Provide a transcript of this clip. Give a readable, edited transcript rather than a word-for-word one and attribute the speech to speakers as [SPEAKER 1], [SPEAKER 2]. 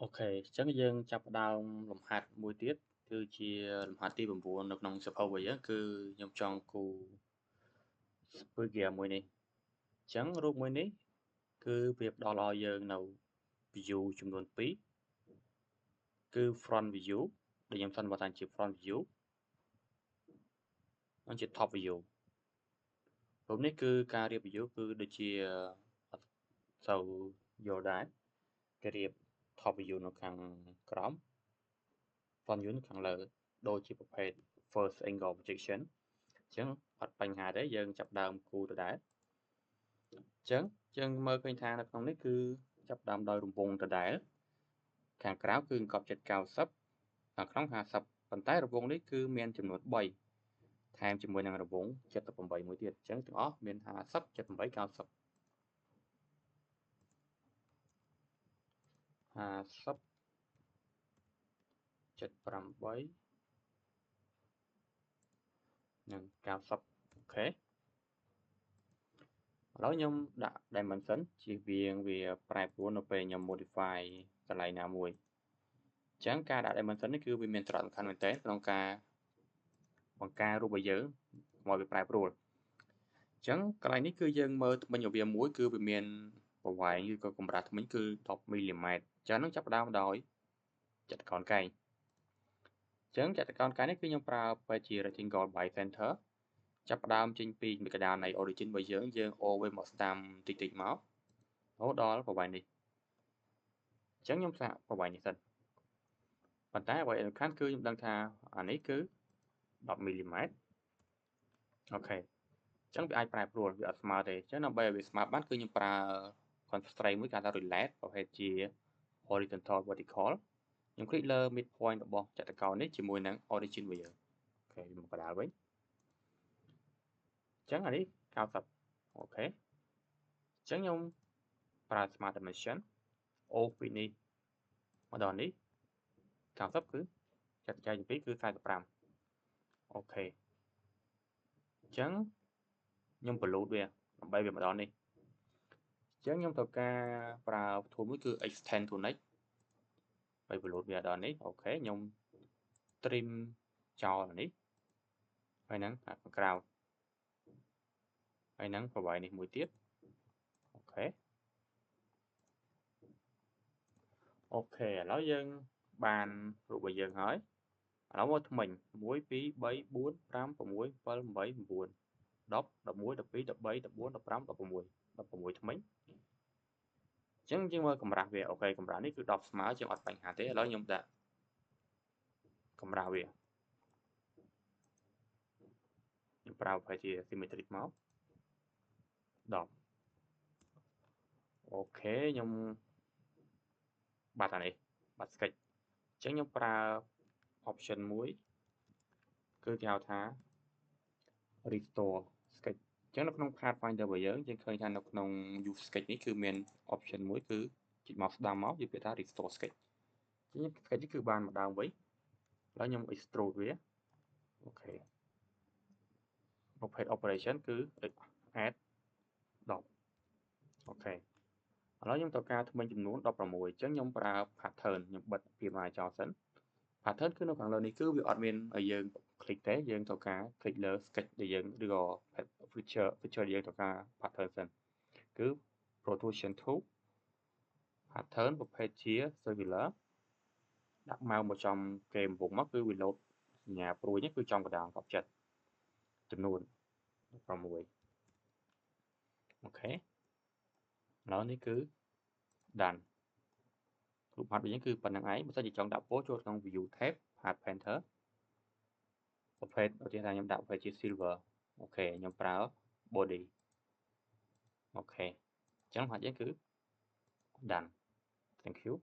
[SPEAKER 1] Ok, chắcយើងចាប់ផ្ដើមលំហាត់មួយទៀតគឺជាលំហាត់ទី9នៅក្នុងសៀវភៅវិញគឺខ្ញុំចង់គូ Spurgeon មួយនេះអញ្ចឹងរូបមួយនេះគឺវាផ្ដល់ឲ្យយើងនៅ view ចំនួន2គឺ front view ដែលខ្ញុំសន្មតថាជា front view និងជា top view រូបនេះគឺការរៀប view គឺដូចជាអត់សូវយល់ដែរគេរៀប top view នៅខាងក្រោម front view នៅខាងលើដូចជាប្រភេទ first angle projection អញ្ចឹងអត់បញ្ហាទេយើងចាប់ដើមគូរទៅដែរអញ្ចឹងយើងមើលឃើញថានៅក្នុងនេះគឺចាប់ដើមដោយរង្វង់ដដែលខាងក្រៅគឺអង្កត់ចិត្ត90ខាងក្នុង50ប៉ុន្តែរង្វង់នេះគឺមានចំនួន3ថែមជាមួយនឹងរង្វង់78មួយទៀតអញ្ចឹងទាំងអស់មាន50 78 90 50 78និង90អូខេឥឡូវខ្ញុំដាក់ dimension ជៀសវាងវាប្រែប្រួលនៅពេលខ្ញុំ modify កន្លែងណាមួយអញ្ចឹងការដាក់ dimension នេះគឺវាមានសារៈសំខាន់មែនទែនក្នុងការបង្ការរូបរបស់យើងមកវាប្រែប្រួលអញ្ចឹងកន្លែងនេះគឺយើងមើលធ្មេញរបស់វាមួយគឺវាមានប្រវែងឬក៏កម្រាស់ធ្មេញគឺ10មីលីម៉ែត្រអញ្ចឹងនឹងចាប់ផ្ដើមដោយចតុកោណកែងអញ្ចឹងចតុកោណកែងនេះគឺខ្ញុំប្រើបែបជា rectangle by center ចាប់ផ្ដើមចេញពីកណ្ដាលនៃ origin របស់យើងអូសវាមកស្ដាំតិចតិចមករហូតដល់ប្រវែងនេះអញ្ចឹងខ្ញុំសាកប្រវែងនេះសិនប៉ុន្តែអ្វីសំខាន់គឺខ្ញុំដឹងថាអានេះគឺ10មីលីម៉ែត្រអូខេអញ្ចឹងវាអាចប្រែប្រួលវាអត់ស្មើទេអញ្ចឹងដើម្បីឲ្យវាស្មើបានគឺខ្ញុំប្រើ constraint មួយគេហៅថា relate ប្រភេទជា horizontal vertical ខ្ញុំคลิกលើ midpoint របស់ចតុកោណនេះជាមួយនឹង origin របស់យើងអូខេមកកណ្ដាលវិញអញ្ចឹងអានេះ90អូខេអញ្ចឹងខ្ញុំប្រើ smart dimension អូសពីនេះមកដល់នេះ90គឺចាត់ចែងពី2គឺ45អូខេអញ្ចឹងខ្ញុំ pollute វាដើម្បីវាមកដល់នេះអញ្ចឹងខ្ញុំត្រូវការប្រើ tool មួយគឺ extend to next ហើយ pollute វាដល់នេះអូខេខ្ញុំ trim ចោលនេះហើយហ្នឹងខាងក្រៅហើយហ្នឹងប្រវែងនេះមួយទៀតអូខេអូខេឥឡូវយើងបានរូបរបស់យើងហើយឥឡូវមកថ្មិញ1 2 3 4 5 6 7 8 9 10 11 12 13 14 15 16 16ថ្មិញអញ្ចឹងយើងមើលកម្រាស់វាអូខេកម្រាស់នេះគឺ10ស្មើជាងអត់បញ្ហាទេឥឡូវខ្ញុំដាក់កម្រាស់វាខ្ញុំប្រើប្រភេទជា symmetric មក10អូខេខ្ញុំបាត់អានេះបាត់ sketch អញ្ចឹងខ្ញុំប្រើ option មួយគឺគេហៅថា restore sketch អញ្ចឹងនៅក្នុង Pathfinder របស់យើងឃើញថានៅក្នុង view sketch នេះគឺមាន option មួយគឺចុចមកស្ដាំមកវាពាក្យថា restore sketch អញ្ចឹង sketch នេះគឺបានមកដើមវិញឥឡូវខ្ញុំ extrude វាអូខេប្រភេទ operation គឺ add 10អូខេឥឡូវខ្ញុំត្រូវការធ្មេញចំនួន16អញ្ចឹងខ្ញុំប្រើ pattern ខ្ញុំបិទ PMI ចោលសិន pattern គឺនៅខាងលើនេះគឺវាអត់មានឲ្យយើង click ទេយើងត្រូវការ click លើ sketch ដែលយើងឬក៏ feature ដែលយើងត្រូវការ pattern សិនគឺ protrusion tool pattern ប្រភេទជា circular ដាក់ម៉ៅមកចំគេកំពុងមកគឺវាលោតសញ្ញាព្រួយនេះគឺចំកណ្ដាលកប់ចិត្តចំនួន16អូខេឥឡូវនេះគឺ done រូបហាត់វិញគឺប៉ុណ្្នឹងឯងបើសិនជាចង់ដាក់ពណ៌ចូលក្នុង view tab hard painter ប្រភេទឧទាហរណ៍ខ្ញុំដាក់ប្រភេទជា silver អូខេខ្ញុំប្រើ body អូខេអញ្ចឹងហាត់យើងគឺ done thank you